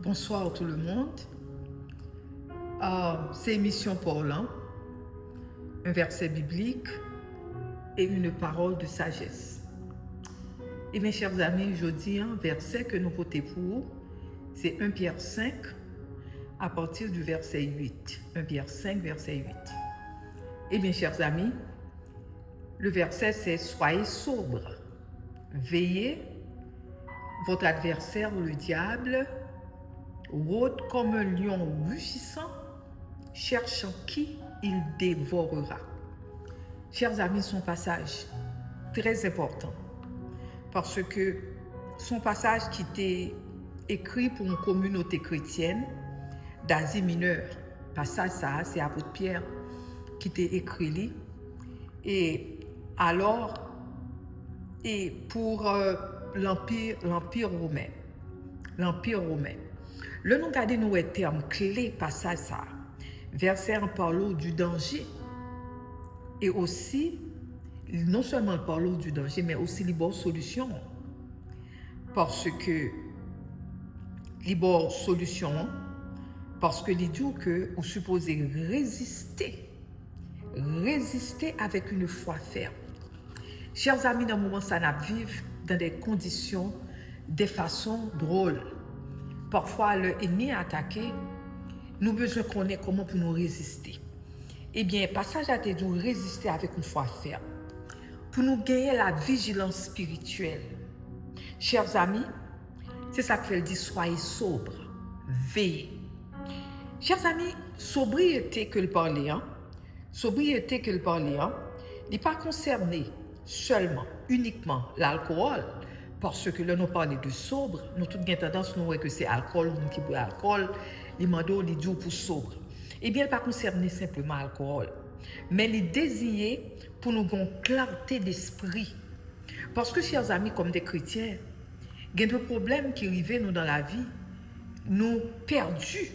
Bonsoir tout le monde. C'est émission Parlant, un verset biblique et une parole de sagesse. Et mes chers amis, je dis un verset que nous votons pour, c'est 1 Pierre 5 à partir du verset 8. 1 Pierre 5, verset 8. Et mes chers amis, le verset c'est « Soyez sobres, veillez, votre adversaire le diable rôde comme un lion rugissant, cherchant qui il dévorera. » Chers amis, son passage très important parce que son passage qui était écrit pour une communauté chrétienne d'Asie mineure. Passage ça, c'est apôtre Pierre qui était écrit et alors et pour l'empire romain. Le nom gardé nous est terme clé passage ça. Verset en parlant du danger et aussi non seulement parler du danger mais aussi les bonnes solutions parce que les bonnes solutions parce que les dit que vous supposez résister avec une foi ferme. Chers amis, dans le moment ça n'a vivre dans des conditions de façon drôle. Parfois l'ennemi est attaqué, nous besoin connaître comment pour nous résister. Eh bien, passage à te dire résister avec une foi ferme. Pour nous gagner la vigilance spirituelle. Chers amis, c'est ça que fait le dit soyez sobres, veillez. Chers amis, sobriété que le parler, n'est pas concerné seulement, uniquement l'alcool, parce que là nous parlons de sobre, nous toutes avons tendance nous que c'est alcool, nous qui boit alcool, les mandos, les jours pour sobre. Eh bien, il n'est pas concerné simplement l'alcool, mais les désirs pour nous avoir clarté d'esprit. Parce que, chers amis, comme des chrétiens, il y a des problèmes qui arrivent nous dans la vie, nous perdus,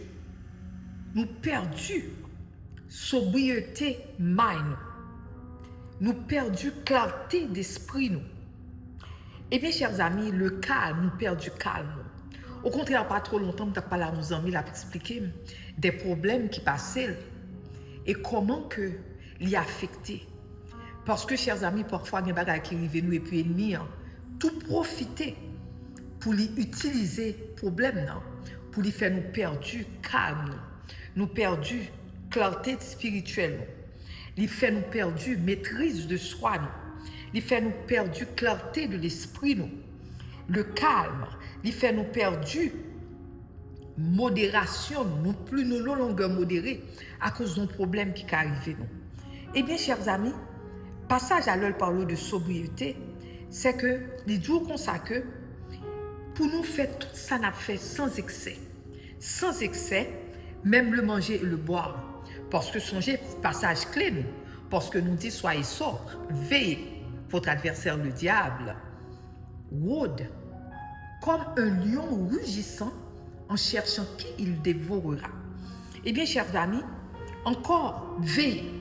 sobriété mind, nous perdus clarté d'esprit nous. Eh bien, chers amis, le calme, nous perdus calme. Au contraire, pas trop longtemps, nous avons parlé à nos amis, pour expliquer des problèmes qui passaient et comment que l'y affecté. Parce que, chers amis, parfois, il y a des choses qui arrivent nous et puis ennemis, tout profiter pour les utiliser problème, pour les faire nous perdus calme, nous perdus clarté spirituelle, les faire nous perdus maîtrise de soi, les faire nous perdus clarté de l'esprit, le calme, les faire nous perdus modération, nous plus nous non longer modérés à cause d'un problème qui arrive nous. Eh bien, chers amis, passage à l'heure parler de sobriété, c'est que les jours qu'on sait que pour nous faire tout ça n'a fait sans excès, même le manger et le boire. Parce que songez, passage clé, nous, parce que nous dit soyez sobres, veillez, votre adversaire le diable rôde comme un lion rugissant en cherchant qui il dévorera. Eh bien, chers amis, encore veillez.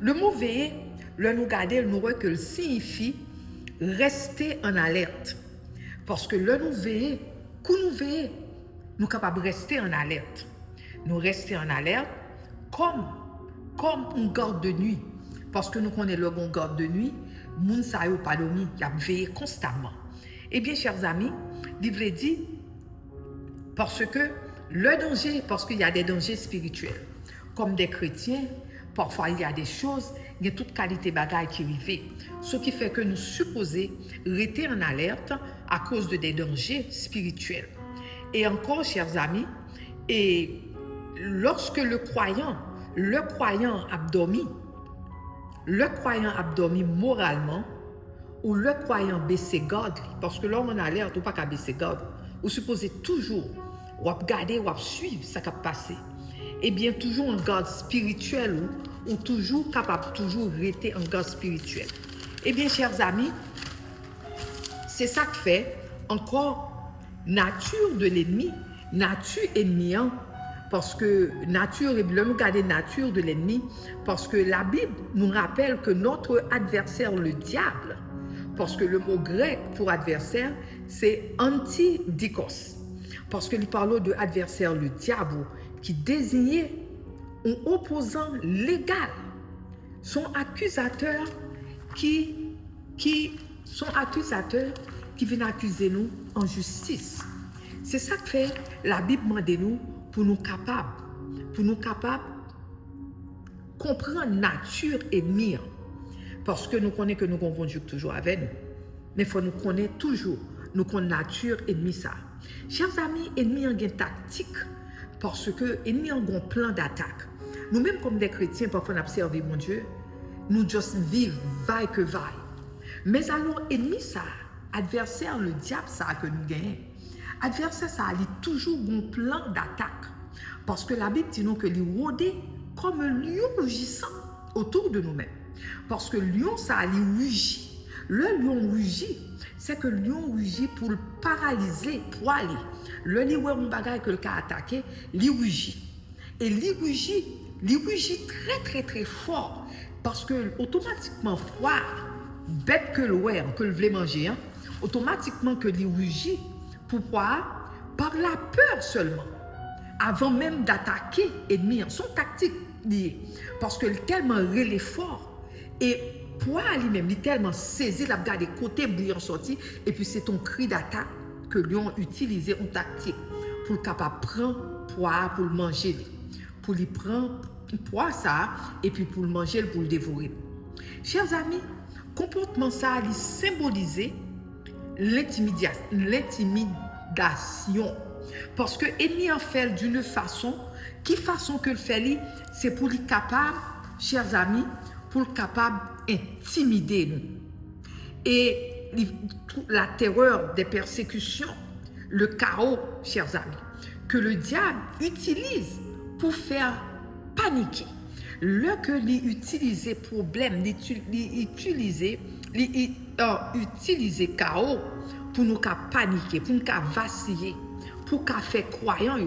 Le mot veiller, le nous garder, nous voit que le signifie rester en alerte. Parce que le nous veiller, quand nous veiller, nous sommes capables de rester en alerte. Nous rester en alerte comme une garde de nuit. Parce que nous connaissons le garde de nuit, moun sa yo pas dormi, il a veillé constamment. Eh bien, chers amis, l'Ivre dit, parce que le danger, parce qu'il y a des dangers spirituels. Comme des chrétiens, parfois il y a des choses, il y a toute qualité bagaille qui arrive. Ce qui fait que nous supposons rester en alerte à cause de des dangers spirituels. Et encore, chers amis, et lorsque le croyant a dormi moralement, ou le croyant baisser garde, parce que là on a alerte ou pas qu'à baisser garde, ou supposez toujours, ou regarder, ou suivre ce qui a passé. Eh bien, toujours en garde spirituelle, ou toujours capable, toujours rester en garde spirituelle. Eh bien, chers amis, c'est ça que fait encore nature de l'ennemi, nature ennemi, parce que nature, et nous garder nature de l'ennemi, parce que la Bible nous rappelle que notre adversaire, le diable, parce que le mot grec pour adversaire, c'est antidikos. parce que il parle de adversaire, le diable, qui désignait un opposant légal, son accusateur qui vient accuser nous en justice. C'est ça que fait la Bible demande nous pour nous capables comprendre nature ennemie. Parce que nous connaissons que nous confondons toujours avec nous. Mais il faut nous connaître toujours, nous connaissons nature ennemie ça. Chers amis, ennemi ont une tactique parce que ennemi ont un plan d'attaque. Nous-mêmes comme des chrétiens, parfois on observe mon Dieu, nous juste vivons vaille que vaille. Mais alors ennemi ça, adversaire, le diable ça que nous gagnons. Adversaire ça a toujours un plan d'attaque. Parce que la Bible dit nous que les rôder comme un lion rugissant autour de nous-mêmes. Parce que le lion, ça a rugit. Le lion rugit, c'est que le lion rugit pour le paralyser, pour aller. Le lion, un bagage que le cas attaqué, il rugit. Et il rugit très fort. Parce que automatiquement, bête que le voulait manger, hein, automatiquement que il rugit pour pouvoir, par la peur seulement. Avant même d'attaquer l'ennemi, son tactique liée. Parce que tellement relais fort et pour lui-même, il tellement saisi, il a regardé côté bouillant sorti et puis c'est ton cri d'attaque que lui ont utilisé en tactique pour le capable prendre poids pour le manger, pour lui prendre poids ça et puis pour le manger, pour le dévorer. Chers amis, comportement ça il symbolisait l'intimidation. Parce que l'ennemi en fait d'une façon, qui façon que le fait, c'est pour lui capable, chers amis, pour le capable intimider nous. Et la terreur des persécutions, le chaos, chers amis, que le diable utilise pour faire paniquer. Le que l'utiliser problème, l'utiliser chaos pour nous paniquer, pour nous vaciller, pour nous faire croyant.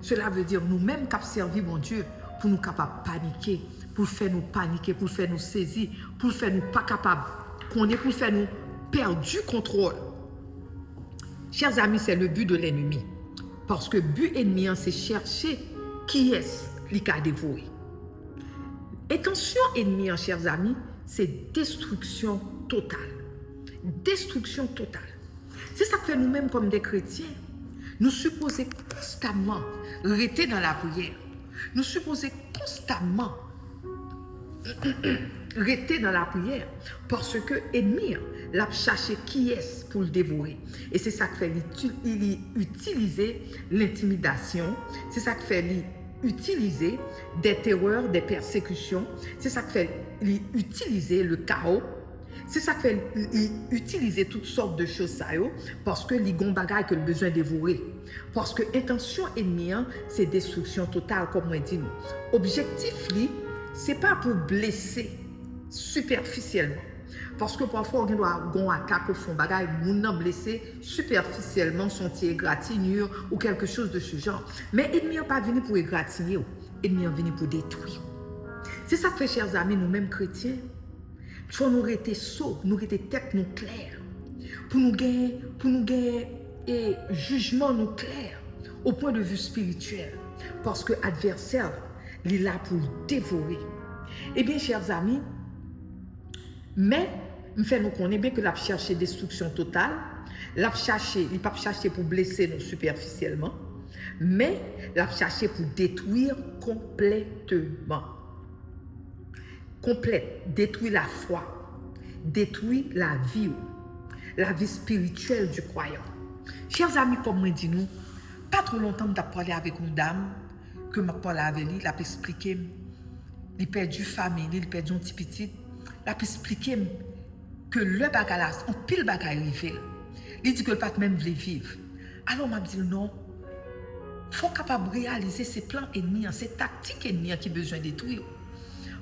Cela veut dire nous-mêmes qui servi mon Dieu pour nous capables paniquer, pour faire nous paniquer, pour faire nous saisir, pour faire nous pas capables, pour faire nous perdre du contrôle. Chers amis, c'est le but de l'ennemi. Parce que le but ennemi, c'est chercher qui est-ce qui a dévoué. Intention ennemi, chers amis, c'est destruction totale. Destruction totale. C'est ça que fait nous-mêmes comme des chrétiens. Nous supposons constamment rester dans la prière. Nous supposons constamment rester dans la prière parce que l'ennemi l'a cherché qui est pour le dévorer. Et c'est ça que fait utiliser l'intimidation. C'est ça que fait utiliser des terreurs, des persécutions. C'est ça que fait utiliser le chaos. C'est ça que fait utiliser toutes sortes de choses ça, parce que les bagages que le besoin de dévorer. Parce que l'intention ennemie, c'est destruction totale, comme on dit. Objectif, c'est pas pour blesser superficiellement. Parce que parfois, on doit avoir un attaque au fond, bagage, on a blessé superficiellement, son égratignure ou quelque chose de ce genre. Mais l'ennemi n'est pas venu pour égratigner, l'ennemi est venu pour détruire. C'est ça que fait, chers amis, nous-mêmes chrétiens. Il faut nous rester sots, nous rester tête nous claire, pour nous gagner et jugement nous clair au point de vue spirituel, parce que l'adversaire il est là pour dévorer. Eh bien, chers amis, mais nous fait nous connaître bien que l'a cherché destruction totale, il pas cherché pour blesser nous superficiellement, mais l'a cherché pour détruire complètement. Complète, détruire la foi, détruire la vie spirituelle du croyant. Chers amis, comme moi dit nous, pas trop longtemps de parler avec une dame, que je parle avec lui, il a expliqué, il a perdu famille, il a perdu un petit petit, il a expliqué que le bagage, on pile bagage arrivé. Il dit que le pas même voulait vivre. Alors m'a dit non, il faut capable réaliser ces plans ennemis, ces tactiques ennemies qui ont besoin de détruire.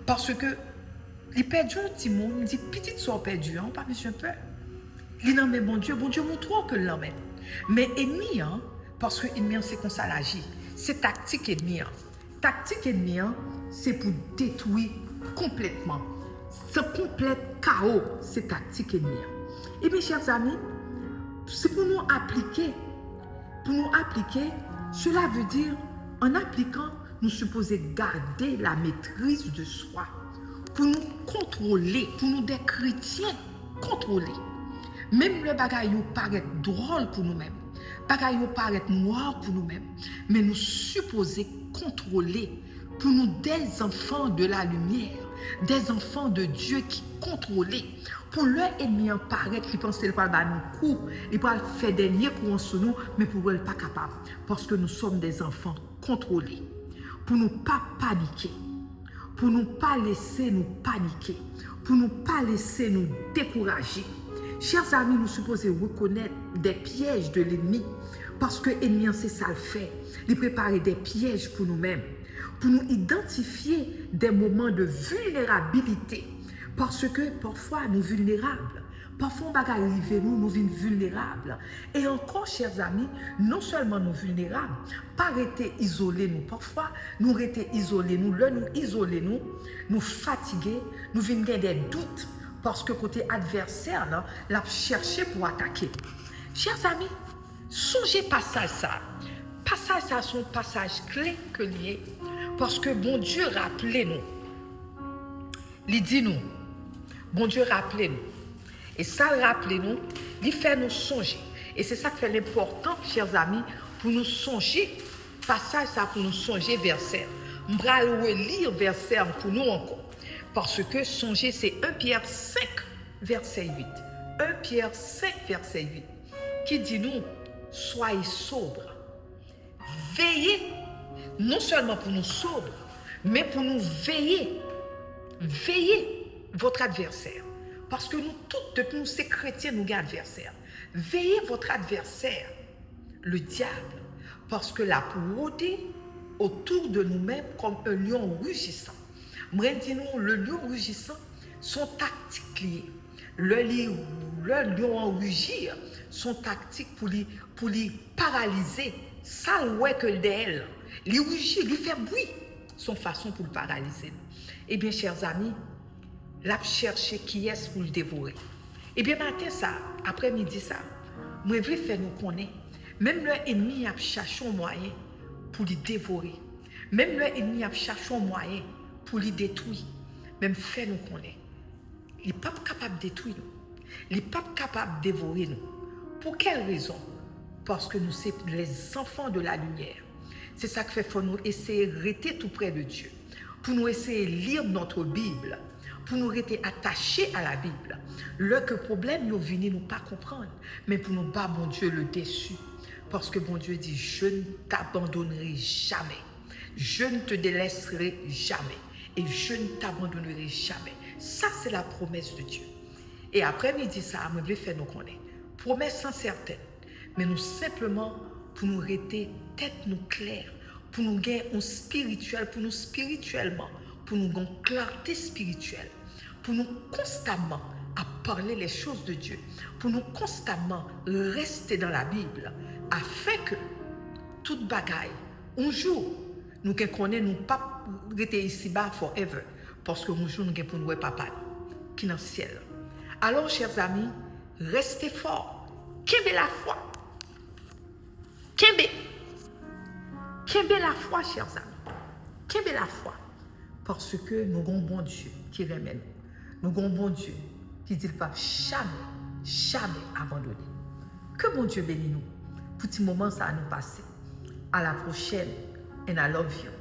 Parce que il perdu un petit mot, il dit petite soeur perdu, on pas besoin peur. Il n'en met bon Dieu montre que l'emmène. Mais ennemi, parce que ennemi c'est comme ça l'agit. C'est tactique ennemi. Tactique ennemi, c'est pour détruire complètement. C'est complet chaos, c'est tactique ennemi. Et mes chers amis, c'est pour nous appliquer Pour nous appliquer, cela veut dire, en appliquant, nous supposons garder la maîtrise de soi. Pour nous contrôler, pour nous des chrétiens contrôler. Même le bagay paraît drôle pour nous-mêmes, bagay paraît noir pour nous-mêmes, mais nous supposons contrôler pour nous des enfants de la lumière, des enfants de Dieu qui contrôlent. Pour leur ennemi en paraître, qui pense qu'il va nous coups, il va faire des liens sur nous, mais pour eux, pas capable. Parce que nous sommes des enfants contrôlés. Pour nous pas paniquer, pour nous pas laisser nous paniquer, pour nous pas laisser nous décourager. Chers amis, nous supposons reconnaître des pièges de l'ennemi, parce que l'ennemi, c'est ça le fait. Il prépare des pièges pour nous-mêmes, pour nous identifier des moments de vulnérabilité, parce que parfois nous sommes vulnérables. Parfois on va arriver, nous sommes vulnérables. Et encore, chers amis, non seulement nous sommes vulnérables, pas rester isolés nous. Parfois, nous rester isolés nous. Là, nous isoler nous fatiguer, nous venons des doutes, parce que côté adversaire, là, l'a cherché pour attaquer. Chers amis, songez passage ça. Passage ça, son passage clé que lié, parce que bon Dieu rappelez-nous. Il dit nous, bon Dieu rappelez-nous. Et ça rappelez-nous, il fait nous songer. Et c'est ça qui fait l'important, chers amis, pour nous songer, passage ça pour nous songer verset. On va lire verset pour nous encore. Parce que songer, c'est 1 Pierre 5, verset 8. 1 Pierre 5, verset 8, qui dit nous, soyez sobres. Veillez, non seulement pour nous sobres, mais pour nous veiller. Veillez votre adversaire. Parce que nous, toutes, depuis nous, ces chrétiens, nous avons adversaire. Veillez votre adversaire, le diable, parce que la rôder autour de nous-mêmes comme un lion rugissant. Moi, dis-nous, le lion rugissant, son tactique liée. Le lion en rugir, son tactique pour lui paralyser, ça ouais que d'elle. Il rugit, il fait bruit, son façon pour le paralyser. Eh bien, chers amis, l'a chercher qui est pour le dévorer. Eh bien, matin ça, après-midi ça, moi je veux faire nous connaître. Même l'ennemi a cherché un moyen pour le dévorer. Même l'ennemi a cherché un moyen pour le détruire. Même faire nous connaître. Il n'est pas capable de détruire nous. Il n'est pas capable de dévorer nous. Pour quelle raison? Parce que nous sommes les enfants de la lumière. C'est ça qui fait qu'il faut nous essayer de rester tout près de Dieu. Pour nous essayer de lire notre Bible. Pour nous rester attachés à la Bible. Le problème nous vient nous pas comprendre, mais pour nous pas bon Dieu le déçu. Parce que bon Dieu dit, je ne t'abandonnerai jamais. Je ne te délaisserai jamais. Et je ne t'abandonnerai jamais. Ça, c'est la promesse de Dieu. Et après-midi, ça, je vais faire nous connaître. Promesse sans certaine. Mais nous simplement, pour nous rester tête nous claire, pour nous gagner un spirituel, pour nous spirituellement, pour nous gagner une clarté spirituelle, pour nous constamment à parler les choses de Dieu, pour nous constamment rester dans la Bible, afin que toute bagaille, un jour, nous connaissons, nous pas rester ici-bas forever, parce que un jour, nous pour nous papa qui est dans le ciel. Alors, chers amis, restez forts, qu'aimez la foi, qu'aimez la foi, chers amis, qu'aimez la foi, parce que nous avons un bon Dieu qui remet nous. Nous avons un bon Dieu qui dit pas jamais abandonner. Que bon Dieu bénisse nous. Pour ce moment, ça va nous passer. À la prochaine. And I love you.